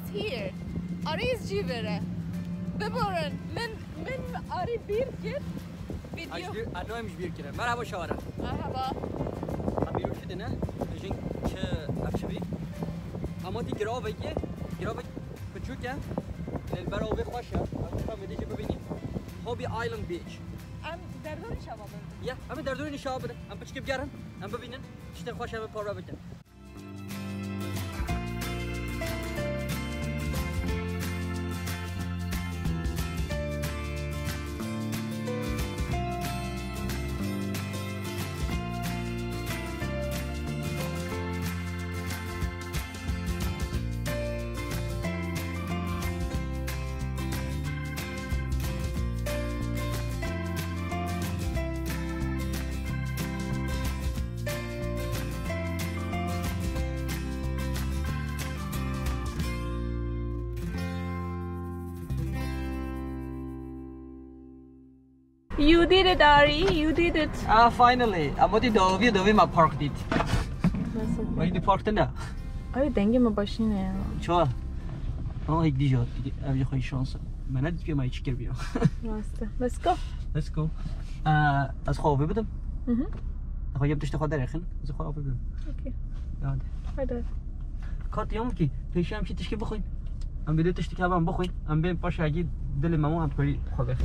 is here. Arayız civere. Beborun. Men arı bir kere. Video. Annoymuş bir kere. Merhaba şahara. Merhaba. Abi yok şidene. Jin çe akşebi. Ama di gravayı küçük ya. Beraber başa. Akşam edeceğim bebeğim. Hobby Island Beach. Am derdon şababı. Ya, ama derdon inşallah. Am çıkıp yarın. Am bebeğin. İşte hoş abi para bekle. You did it, Ari. You did it. Finally. Ama di dovi ma park dit. Nasıl? Vay di parkta ne? Ari dengeme başına ya. Ço. Ama ilk diyor. Evde koy şansı. Ben hadi bir maç çıkıyor. Rasta. Let's go. Let's go. Az خوابه بدم. خواهیم تشت خود درخن. از خوابه بدم. Okay. Yani. Hadi. Katliam ki peşem ki tişki بخوین. ام بده تشتی که هم بخوین. ام بیم پاش اگه دل مامو هم پری خوابه.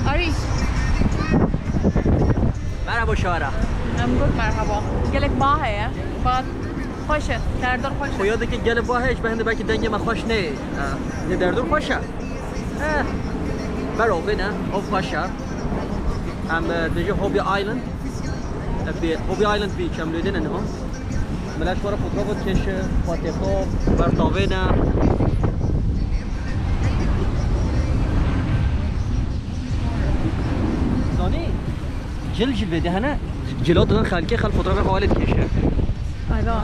Ari. Merhaba şahara. I'm good, merhaba. Gelek baha ya. Bad. Hoşe. Derdon hoşe. Koyadı ki gelip bu hiç ben de belki dengeme hoş ne? Ne derdun hoşa? Beraber ne? Of hoşa. Am deje Hobby Island. Hobby Island Beach am leden ne ha? ملاش ورا فوتوغرافات کشه فاتحه برتاوه نه زانی جل بده هنا جلات دادن خلقه خل فوتوغراف حالت کشه Ayda.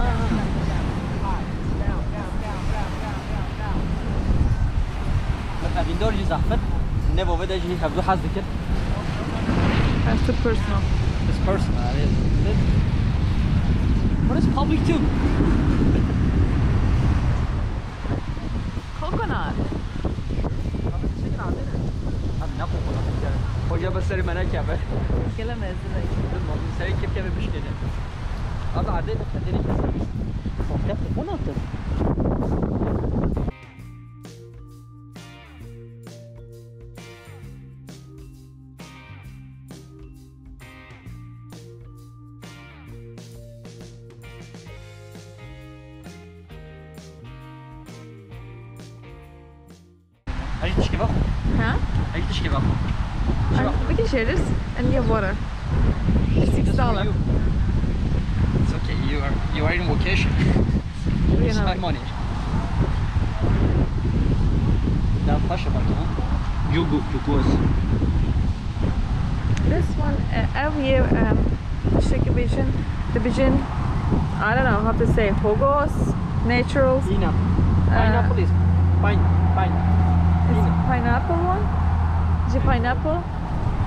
این دار جی زحمت نه بابا ده جی هفدو حظ کرد That's too personal. It's personal. But it's public too. Coconut. Hoca basarı bana kâbe. Gelemez direkt. Seri kep kâbe bişkede. Abi arda da kendini keser. Kokta bu ne yaptın? Are you tishki bak? Huh? Are you tishki bak? We can share this and you have water. It's $6. It's okay. You are in vacation. It's know. my money. Now pasha bak ha. You go. This one, every year, division, I don't know how to say, Hogos, Naturals. Ina. Pineapple is pine. It's pineapple one. The pineapple.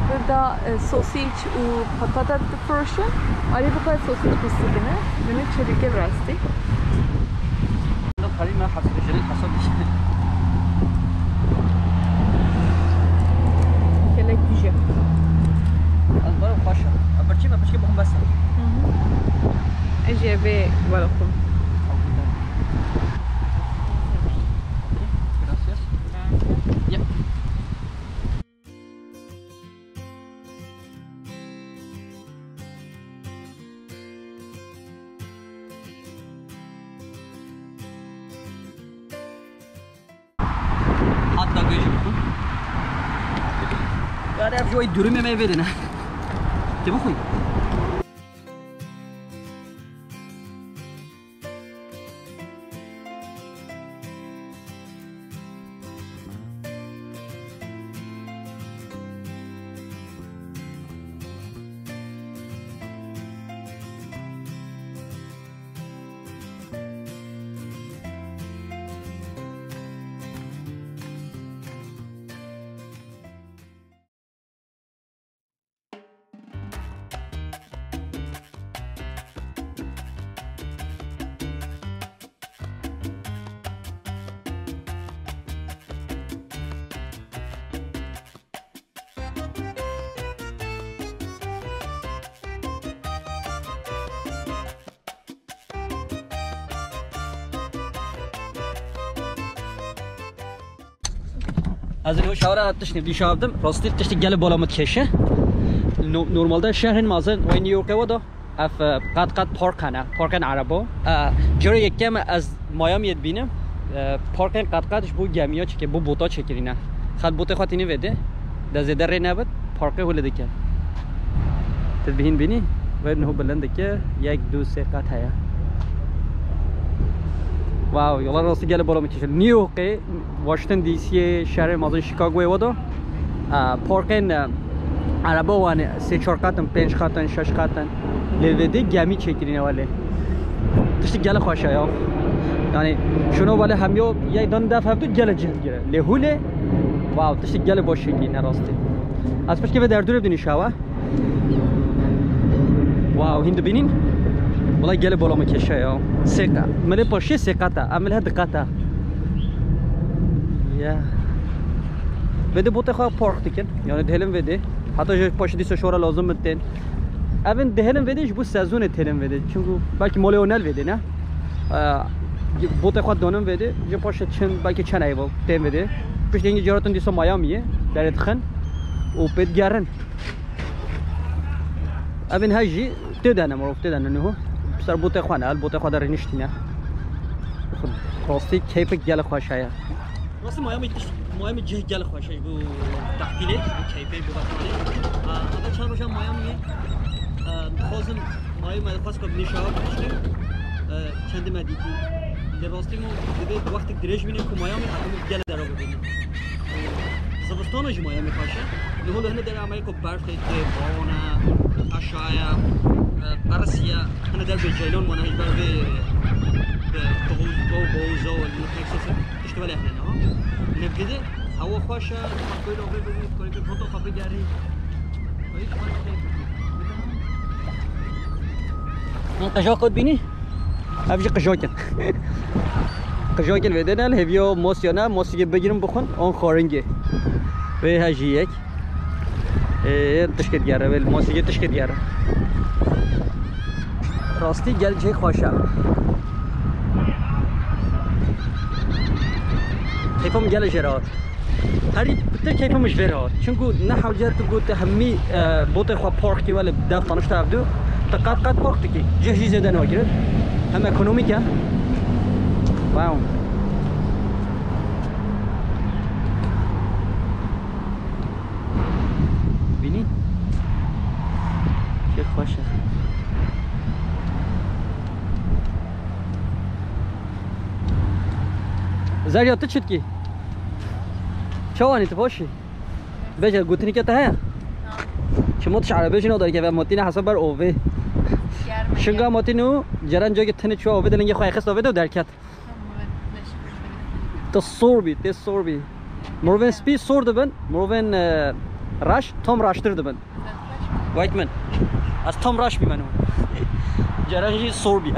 Burada sausage و patates version. آره بخواد sausage بسیدنه. ببینید چه راستی. لو خلينا ما حسب الجليد حسب الشيء. كلك ديجا. البارو خاشة. أبرشي ما بشكي بهم بس. أجي أبي ولكم. Yep. Hatta böyle bakın. Yani hep şöyle dürüm yemeği verin ha. Değil mi koyun? از اینو شاور تشنی دی شاودم راستی تشتی گل بالا متکشه نورمالده شهر مازن و نیویورک و دا اف قد پارکن عربا جوری یکم از مایامی بینم پارکن قدش بو گمیا چه که بو بوتا چکرینه خد بوت خاطینی وده دزیده ری نبود پارکه هول دکه تبهین بینی و نه بلنده که 1 2 3 قد هیا واو یالا راستی گله بالا میکشه نیویورک واشنگتن دی سی شهر مازن شیکاگو و دا پارکن عربا وانه 3 4 قطن 5 قطن 6 قطن لوده گمی چکرینه ولی تشتی گله خوشه یا یعنی شنو ولی همیو یک دان دفعه تو گله جهت گیره لهوله واو تشتی گله باشه کی نراستی از پس که به در دور بدونی شوا واو هند بینین والله گله بالا میکشه یا سقه مله پاشه سقطه عمل هد قطه یا بده بوت خواه پارک دیکن یعنی دهلم بده حتی جای پاشه دیسو شورا لازم بتن اون دهلم بدهش بو سزون تلم بده چون بلکه مال اونل بده نه بوت خود دانم بده جا پاشه چند بلکه چند ایوال تیم بده پیش اینجا جارتون دیسو مایامیه در ادخن و پید گرن اون هجی تدانه معروف تدانه نه بسر بوت خوانه ال بوت خود در نشتینه راستی کیف گل خوشایه راستی مایامی جه گل خوشه بو تحتیله بو کیفه بو بخانه اما چند باشم مایامیه خواستم مایامی خواست که نشاور بشنیم چند مدیدی لباستی مو دیگه وقتی درج بینیم که مایامی حتما گل در آب بینیم زبستانش مایامی خوشه نهول هنده در عملی که برف خیلی بارونه اشعه برسیه هنده در به جیلان مانه هیچ بر به بوزا و تکساس اشتبالی هنده ها نبگیده هوا خوشه خبری رو ببینید کاری که فوتو خبری گری قجاقت بینی؟ افجی قجاقن قجاقن ویدن ال هیو موسیانا موسیقی بگیرم بخون آن خارنگه و هجی یک تشکیل گره ولی موسیقی تشکیل گره راستی گل چه خوشه کیفم گل جرات هری بتر کیفم مش جرات چونکو نه حاجت گفت همی بوت خو پارکی ولی دفع نشته ابدو قد پارک کی جهی زدن وگیره هم اکونومیکه واو بینی چه خوشه زریا تو چت کی چوانی تو باشی بجا گوتنی که ته شما عربی شنو داری که ماتین حساب بر اوه شنگا ماتینو جران جوی تنه چوا اوه دلنگی خواه خست اوه دو درکت تا سوربی مروین سپی سور دبن مروین راش توم راشتر دبن وایتمن از توم راش بیمنو جران جی سوربی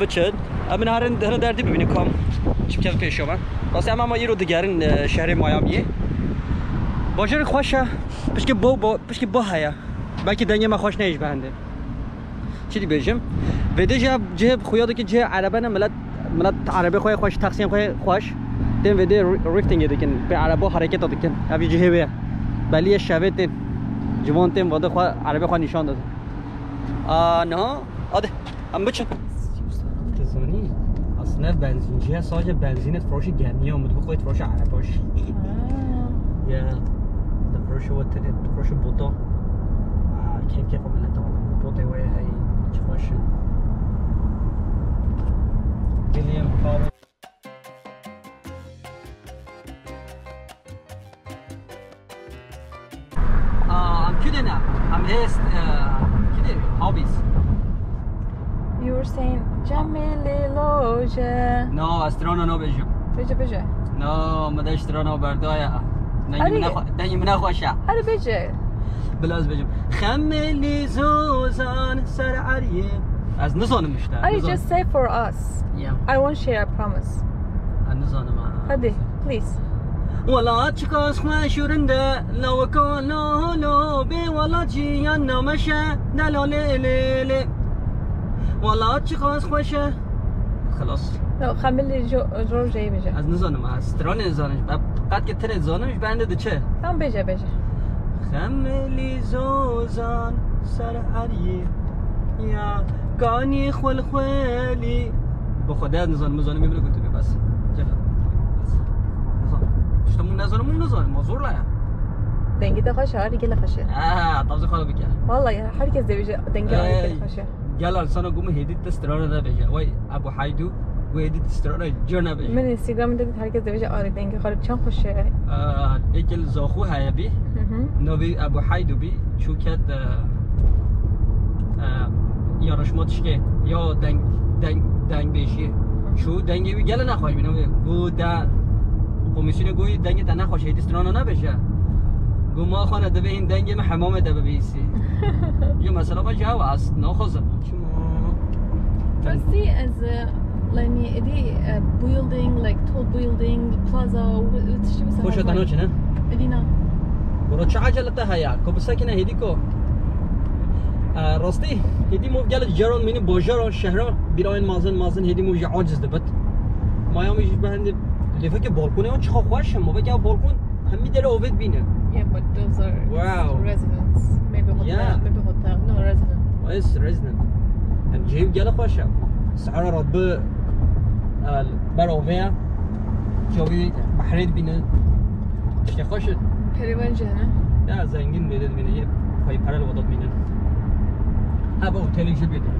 بچد امن هرن دردی ببینی کام چی که پیش اومد واسه اما یه رو دیگرین شهر مایامیه باجر خوشه پشکی با هیا بلکه دنیا ما خوش نیش بنده چی دی بجم وده جه خویاده که جه عربه نه ملت عربی خوش تقسیم خوش دم وده ریفتینگ دیگه به عربا حرکت دادن ابی جه به بلی شوت جوان تیم وده خو عربی خو نشان داد نه آده ام بچ تزونی اصلا بنزینچی ساج بنزینت فروش گرمی اومد که خودت فروش عرباش یا فروش وقت فروش بوتا كيف عملنا طبعا بوتا وهي هي تخش جيليان باور I'm kidding now. I'm just kidding. Hobbies. You were saying Jamili Loja. No, astrono no بجم. بجه. No, ما داش astrono بردايا. نجم نخوشه. هذا بجه. بلاز بجم. خملی زوزان سر عریه. از نزانم مشتاق. I just say for us. Yeah. I won't share. I promise. از نزانم. هذه please. ولا تشكاس خوشورنده لو كانوا لو بي ولا جيان نمشى نلو ليلي ولا تشكاس خوشه خلاص نه خمیل رو جایی بجه از نزانم از تران نزانش قد که تر نزانمش بنده ده چه tam بجه خمیلی زوزان سر عریه یا گانی خول خولی با خدا نزانم میبینه گفتم بس جلا بس نزانم شتمون نزانم ما زور لایا دنگی ده خوشه هر دیگه لخشه طبز خاله بکه والله هر کس دیگه دنگی آره خوشه گلا سانا گم هدیت استرانه ده بجه وای ابو حیدو و هدیت استرانه جرنا بجه من اینستاگرام دیدم هر کس دیگه آره دنگی خاله چند خوشه اکل زاخو هیا بی نوی ابو حیدو بی چوکت یارشماتش که یا دنگ بشی شو دنگی بی گله نخواهش بینم گو دا کمیسیون گوی دنگ تا نخواهش هدیت استرانه نبشه گو ما خانه ده به این دنگ ما حمام ده ببیسی یا مثلا با جاو است نخوزم Firstly, as like any building, like tall building, plaza, وش بس خوش تنوچ نه مدينة. برو چه عجلته هیا کو بسکنه هدی کو راستی هدی مو گل جران مینی بازار شهر بیراین مازن هدی مو عاجز ده بت مایامی بهند لفه که بالکونه اون چه خوش ما بگه بالکون همین دل اوید بینه Yeah, but those are Wow. residents. Maybe hotel, Yeah. maybe hotel. No, resident. وایس رزیدنت هم جیب گل خوشه سعر رب براوه جوی بحرید بینه چه خوشه Perivan جهنه. نه زنگین میدید بینه یه پای پرل وادات بینه ها با هتلی جو بیده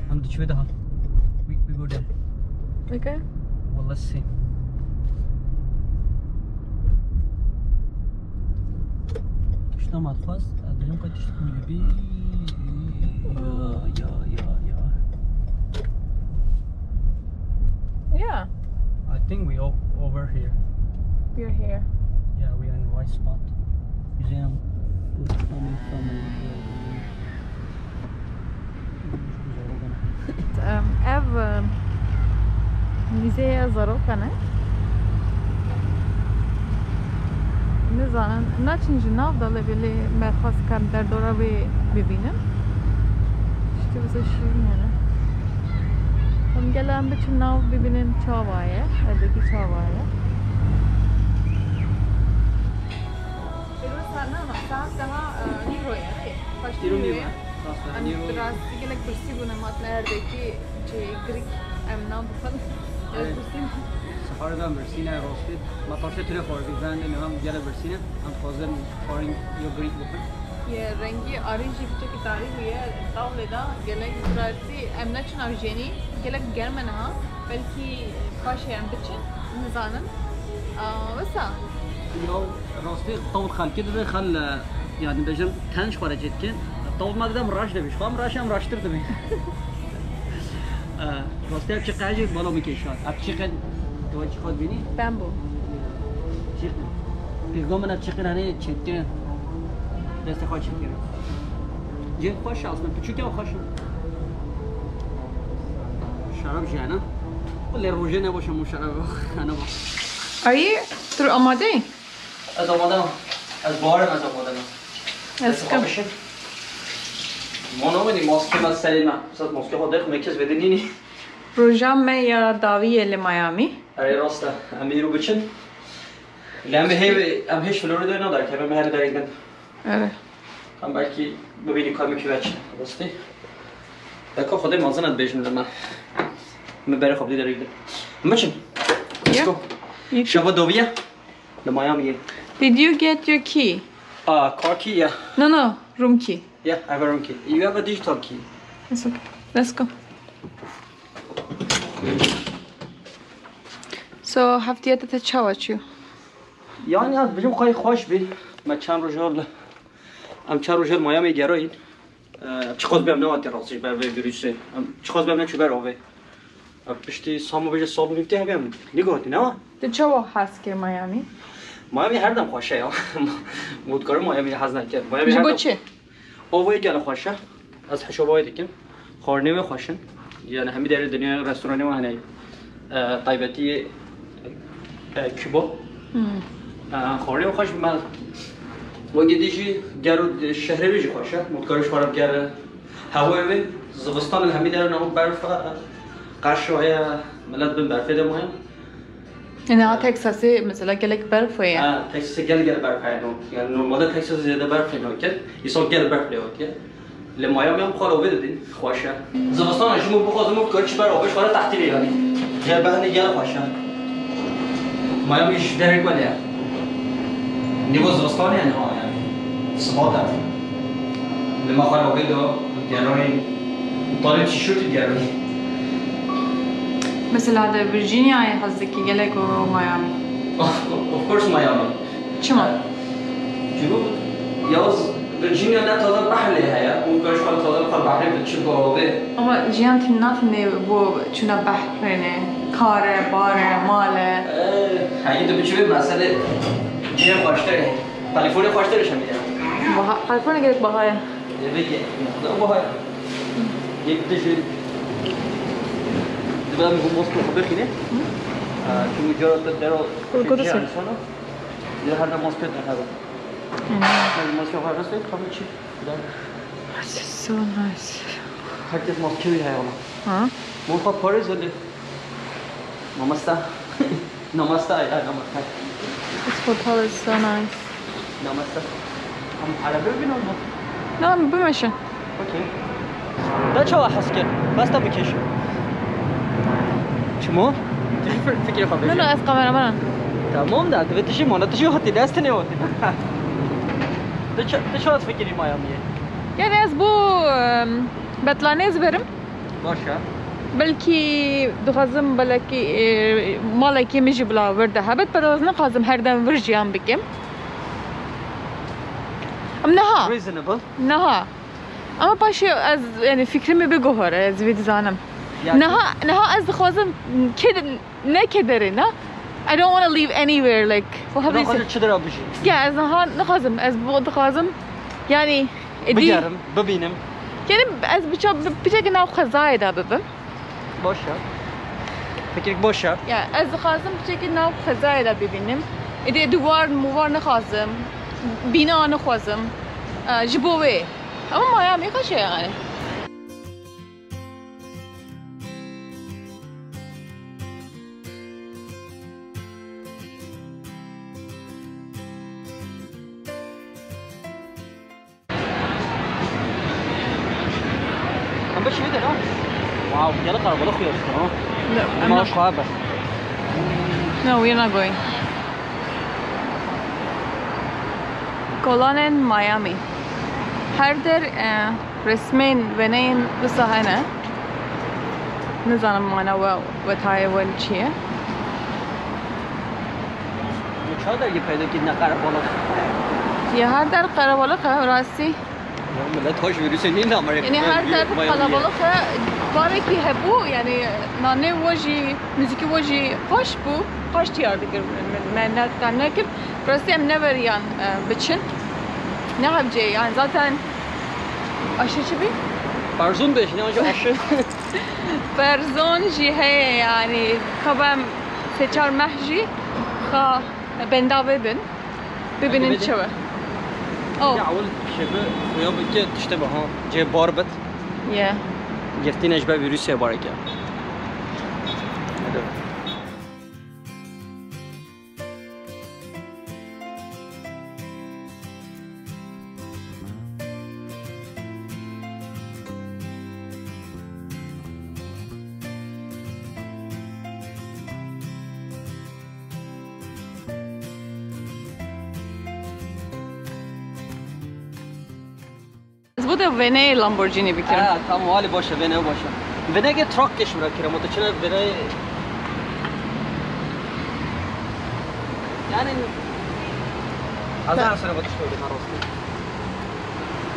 هم دیچ بده ها we go there Okay. well let's see شنو ما تخواست اليوم قد تشتكون بي يا Yeah, I think we over here we're here. yeah we are in the right spot museum ev müzeye zarokanه. نزانم نه چنین ناو داله ولی من خواست کم در دوره ببینم شتی بسه شیرینه نه هم گلم بچه ناو ببینم چاوایه ادکی چاوایه بیرون سرنا ما ساعت daha نیرویه kaçta نیرویه hani biraz gelek kursi buna matlerdeki Greek emnam falan kursi سفارتم برسینه راستی ما پاشته تره خوردی زنده نمیم گله برسینه هم خوازم خورین یا گریک بکن یه رنگی آرنجی بچه که تاریخ بیه تاوله دا گلک برسی امنا چون اوجینی گلک گرمه نه بلکی باشه ام بچن نزانن وسا یا راستی طول خلکی داده خل yani بجم تنش خارج etken طول ما دادم راش دبیش خواهم راشم راشتر دبی راستی اب چه قیجی بالا میکشاد اب چه قید دوای چی خود بینی؟ bamboo چی پیغام من چه قرانه چیته دست خواهد چیته جه خوش اصلا پچو که خوش شراب جانا ولی روزه نباشه مو شراب خانه با Are you through آماده؟ از آمادم از بارم از آمادم از کم ما نمیدیم ماسک از سلیمه مثلا ماسک خود دارم میکس بدینی روزام یا داویه لمیامی اره راسته امی رو بچن لام هم هیچ فلوریدا نداره که به محل دارید آره هم belki ببینی کار میکنه چه راستی دکا خودم مازنت بیشتر من برای خوب دیداری مچن Yeah. شما دویه لمایامی Did you get your key? car key yeah No, room key. yeah I have a room key you have a digital key It's okay. Let's go. So هفتیت چه وچیو؟ yani az بجم خواهی خوش بی ما چند روزال ام چند روزال مایامی گراین چقدر بهم نوادی راستش بر ویروسه چقدر بهم نچو بر آوه پشتی سامو بجه سال میفتی هم نگاهی نه تو چه وقت هست که میامی؟ مایامی هر دم خوشه یا مودکار مایامی هز نکرد مایامی جبو چه؟ آوه گل خوشه از حشوبای دیگه خورنی و خوشن یعنی همین در دنیا رستورانی و هنی طیبتی کوبا خورنی و خوش من وقتی گرو شهری بیشی خوشه متکارش خورم گر هوای زمستان همین در نام برف قشای ملت بن برفه دمایم يعني تكساسي مثلا قالك برف ويا تكساس گل برف هنو يعني نورمال تكساس زیاده برف هنو که یسال گل برف لیوت که لمایامی هم خال آوید دین خوشه زمستان شما بخوازم کارش بر آبش خاله تحتی لیانی گل بهنی گل خوشه مایامیش درک ولیه نیو زمستان یعنی ها یعنی صباح لما خال آوید دو گلانی طالب چی شد گلانی مثل هذا فيرجينيا هي قصدك قالك وميامي of course ميامي شما جنوب ياز فيرجينيا لا تظل بحر لها ممكن شوال تظل في البحر بتشبه به اما جيان تناتني بو چونا بحر يعني كاره باره ماله هاي تو بتشوف مسألة جيان خوشتره كاليفورنيا خوشتره شمية كاليفورنيا قالك بهايا يبي ده بهايا يبتدي دبلا میگم موسکو خبر خیلی چون جا درو کدوم سه یه هر موسکو داره نه موسکو خواهد است خبر چی That's so nice هر کس موسکوی هست ها من خواهد پاریس ولی نامسته نامسته ای نامسته This hotel is so nice نامسته هم عربی ببینم نه بمشن اوکی ده چه حس کرد بس تا بکش شما؟ فکر خواهد نه از کامرامن تمام ده تو تشی مانا تشی خاطی دست نمیوتی تو چه فکری مایامیه؟ يعني از بو بطلانيز برم باشه بلكي دخازم بلكي مالكي مجي بلا ورده هبت بدوزنا قازم هر دم ورجيان بكم نها reasonable نها اما باشي از يعني فكرمي بگوهره از وید زانم نها از دخازم كده نه كدره نه I don't want to leave anywhere like for how نه چه درا بشی yeah از نها نخازم از بو دخازم يعني بگرم ببینم يعني از بچه ناو خزای دا ببم باشه فکر باشه یا از خازم بچه ناو خزای دا ببینم ایده دوار موار نخازم بینا نخوازم جبوه اما مایامی خوشه يعني هم بشي ده واو يلا قرب ولا خير لا ما خابه No, we're not going. Colon in Miami. هر در رسمين بنين بصهنة نزانم مانا و تایوان چیه؟ چه در یه پیدا که نقره بالا یه هر در قربالقه راستی ملت هاش ویروس نین آمریکا یعنی هر در قربالقه باره که هبو یعنی نانه واجی موزیک واجی خوش بو خوش تیار دیگر من نکرد راستی هم نوریان بچن نه هم جی یعنی ذاتن آشه چی بی؟ برزون بهش نه آنجا آشه برزون جی هی یعنی کبم سه چار محجی خا بنداوه بن ببینن چه يا اول شبه ويوم كده تشتبه ها جاي باربت yeah گرفتین اشبه ویروسی بارکه بوده ونه لامبورجینی بکرم tamam hali boşa ونه boşa ونه که تراک کش بrakira motoçuna ونه yani هزار سنه باتش کولی راستی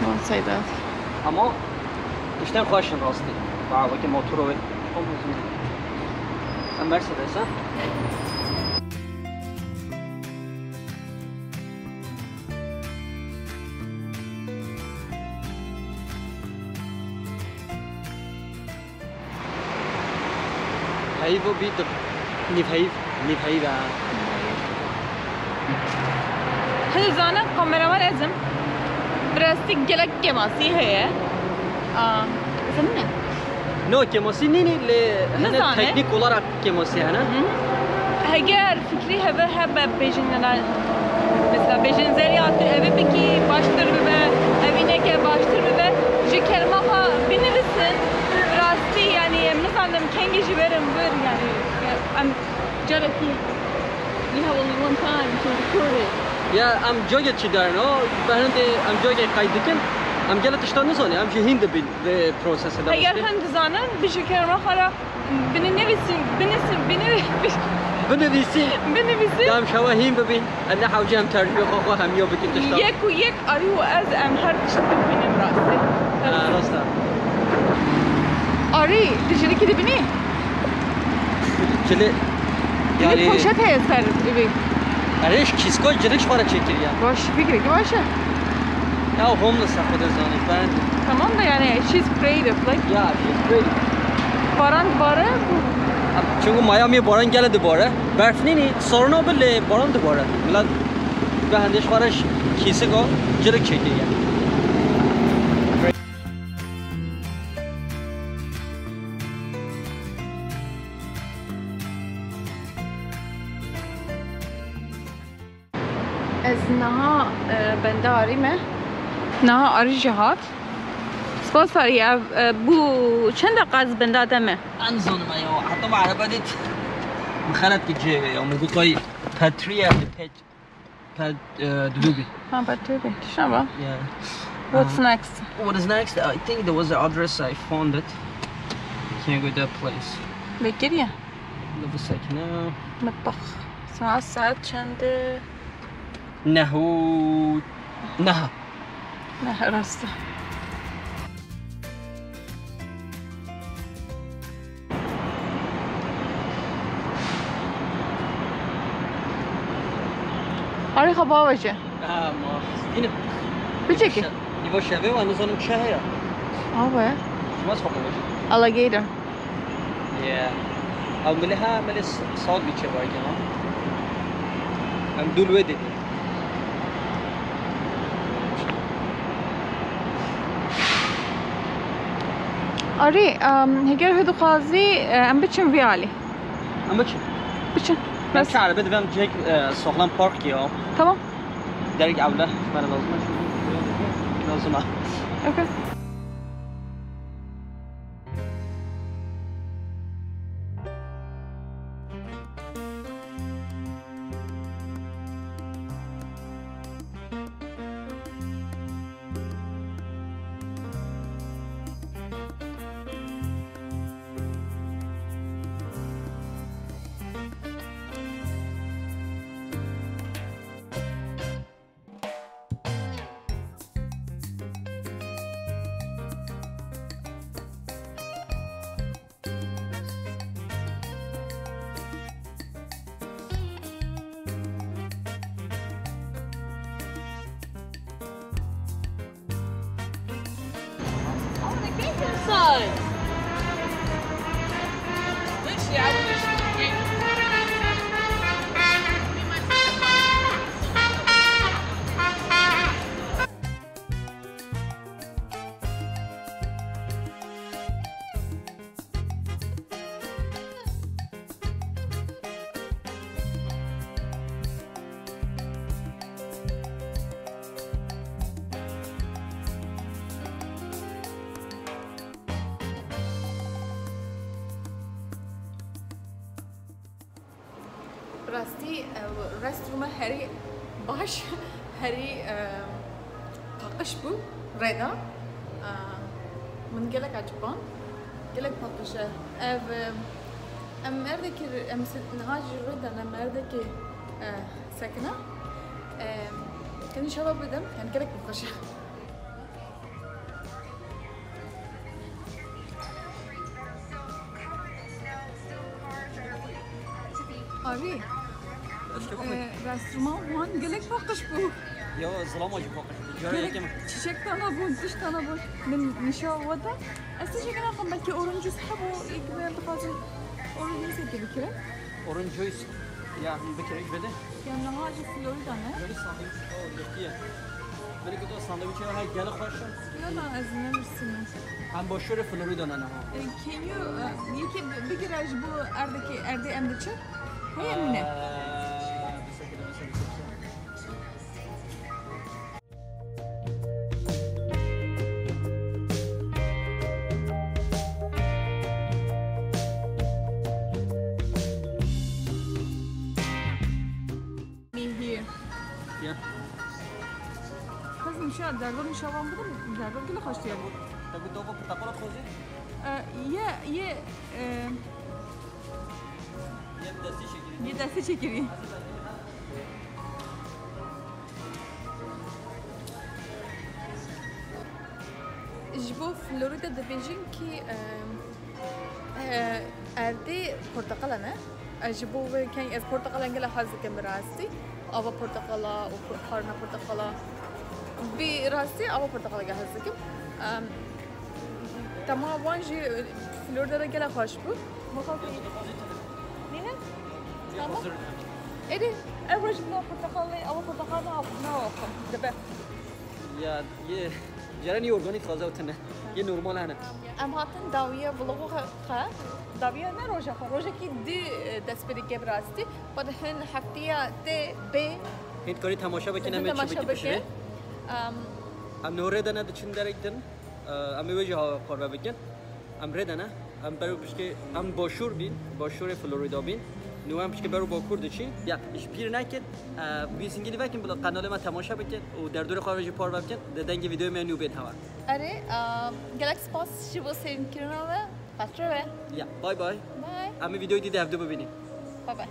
don't say that اما işten خوشن راستی واو که موتور رو هم مرسدس ها هيف بيت نيف هيف هذا زانا كاميرامان ازم براستی گلک کماسی هست زمینه نو كموسي نيني هنا نزانه؟ تكنيك olarak كموسي هنا اگر فکری هبه بیجننا مثلا بیجن زریات evi peki baştır ve evine ke baştır ve ji kelime ha binirsin rasti yani mesela kengi jiberim bir yani am jaraki you have only one time to record it يا ام جوجت شدارنو بهندي ام جوجت قايدكن ام جلت اشتانو سوني ام جهين دبل the process ده eğer hem zanen bir ji kelime hala beni nevisin بنبيسي بنویسی دام شواهين ببين انا حاوجام ترجمه خو هم يو بكن تشتغل یک و یک آریو از ام هر تشت ببینیم راستی راستا آری دیجوری که ببینی جلي yani يعني poşet هست سر evi اريش كيسكو جلش فارا çekir ya باش fikri ki başı ya homeless خود زاني ben tamam da yani she's creative like ya she's great baran bara çünkü Miami boran geldi bu ara berf nini sorunu bile boran da bu ara milad ve handeş faraş kisiko cılık çekir ya از نها بنداری مه نها آری جهات سپاس آری بو چند دقیقه از بنداده مه انزون ما يو حتى ما عربت مخالت كجي يوم يقول طيب باتريا بيج بات دودوبي ha bateri şaba yeah what's next what is next I think there was an address I found it can't go to that place bekir ya live a second now مطبخ saat چنده نهو نها نه راسته آری خب باشه ما اینه بچه که یه شبه و اندازانم چه هیا آبه شما از خواب باشه alligator او ملها مل سال بیچه باید ها هم دولوه دیدی آری هگر هدو خازی ام بچم ویالی اما چی؟ بچم من بس که عربه دویم جک ساخلام پارک یا tamam درک اوله من لازمه لازمه اوکی inside. Literally, I was just راستی رستوران هری باش هری طاقش بو ردا من قلك عجبان قلك طاقشه ام مردك ام نهاج ردا انا مردك ساكنه كان شباب بدم كان قلك طاقشه آری رستوران وان گلک پاکش بود. یا ظلام آجی پاکش بود. جایی که چیچک تانا بود، دیش تانا بود. من نشا ودا. استی چه کنم بلکه اورنج سحب و یک بار بخاطر. Orada sekiyor kere. Orange juice. Ya bir kere bede. Yani hacı Florida ne? Böyle sandviç. O yapıyor. Böyle kötü sandviç var. Hay gel koşun. Florida ezinemişsiniz. Hem boşver Florida'nın ama. Can you, yeki bir garaj bu erde emdiçi? Hayır mı ne? Bir sekere. Me here. Ya. Kızım şu an derdim şavan bu da derdim gülü kaçtı yani. Tabii doğru portakal kozi. Ye Yem desti şekeri. ye desti çekiri. Jibo Florida dibêjin ki erdê porteqala ne? Jibo ve ez porteqala engela hez dikim bi rastî. Ava porteqala û xarina porteqala bi rastî ava porteqala ge hez dikim. Tema wan jî Florida de gela xweş bû. Nîne? Tamam. Edi, ev roj bila porteqalê ava porteqala nawaxim dibe. Ya ye جراني اورگانیک خازه وتنه یه نورمال هنه ام هاتن داویه ولغو خا داویه نه روژه کی دی دست بری که براستی بعد هن هفتیه تی بی هیت کاری تماشا بکنم چه تماشا بشه بکن ام نوره دنه دچین درکتن ام ویژه ها کار بکن ام ردنه ام برو پشت ام باشور فلوریدا بین نو هم پشت برو با کورد چی یا اش پیر نکت بیسینگی وکن بلا کانال ما تماشا بکن و در دور خارجی پار بکن دنگ ویدیو منو بین هوا اره گالاکسی پاس شیو سرین کرناله پاتره یا بای بای ام ویدیو دیده هفته ببینیم بای بای